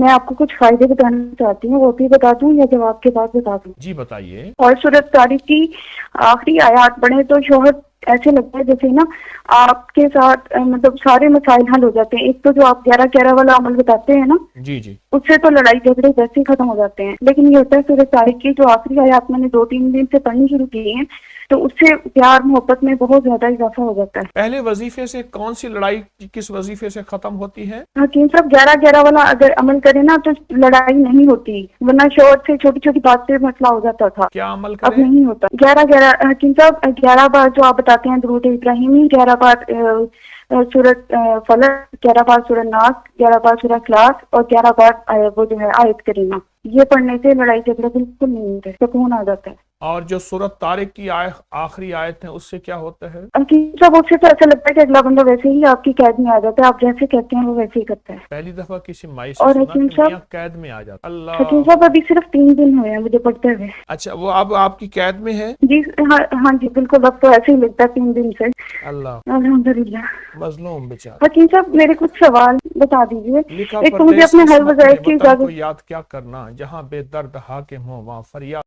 میں آپ کو کچھ فائدے بتانا چاہتی ہوں، وہ بھی بتا دوں یا جواب کے بعد بتا دوں؟ جی بتائیے۔ اور سورۃ طارق کی آخری آیات پڑھیں تو شوہر ایسے لگتا ہے جیسے نا آپ کے ساتھ مطلب سارے مسائل حل ہو جاتے ہیں۔ ایک تو جو آپ 11 والا عمل بتاتے ہیں نا، جی جی اس سے تو لڑائی جھگڑے ویسے ہی ختم ہو جاتے ہیں، لیکن یہ ہوتا ہے سورۃ طارق کی جو آخری آیات میں نے 2-3 دن سے پڑھنی شروع کی ہیں تو اس سے پیار محبت میں بہت زیادہ اضافہ ہو جاتا ہے۔ پہلے وظیفے سے کون سی لڑائی کس وظیفے سے ختم ہوتی ہے؟ حکیم صاحب 11 والا اگر عمل کرے نا تو لڑائی نہیں ہوتی، ورنہ شوہر سے چھوٹی چھوٹی بات سے مسئلہ ہو جاتا تھا، کیا عمل اب کرے؟ نہیں ہوتا۔ 11 حکیم صاحب 11 بار جو آپ بتاتے ہیں درود ابراہیمی، 11 بار سورۃ فلق، 11 بار سورۃ ناس، 11 بار سورۃ اخلاص اور 11 بار وہ جو ہے آیت کریمہ، یہ پڑھنے سے لڑائی جھگڑا بالکل نہیں ہوتا، سکون آ جاتا ہے۔ اور جو سورۃ طارق کی آخری آیت ہے اس سے کیا ہوتا ہے؟ حکیم صاحب اس سے تو ایسا لگتا ہے کہ اگلا بندہ ویسے ہی آپ کی قید میں آ جاتا ہے، آپ جیسے کہتے ہیں وہ ویسے ہی کرتا ہے۔ پہلی دفعہ کسی مائی سے اور سنا حکیم کہ صاحب میاں قید میں آ جاتا۔ اللہ، حکیم صاحب ابھی صرف 3 دن ہوئے ہیں مجھے پڑھتے ہوئے۔ اچھا وہ اب آپ کی قید میں ہے؟ جی ہاں جی بالکل، اب تو ایسے ہی لگتا ہے 3 دن سے۔ اللہ، الحمدللہ۔ مظلوم بیچارہ۔ حکیم صاحب میرے کچھ سوال بتا دیجیے، لکھا ایک تو مجھے پردیس اپنے کی حل سمت وظائف کی وطن کو اجازت۔ یاد کیا کرنا، جہاں بے درد حاکم ہو وہاں فریاد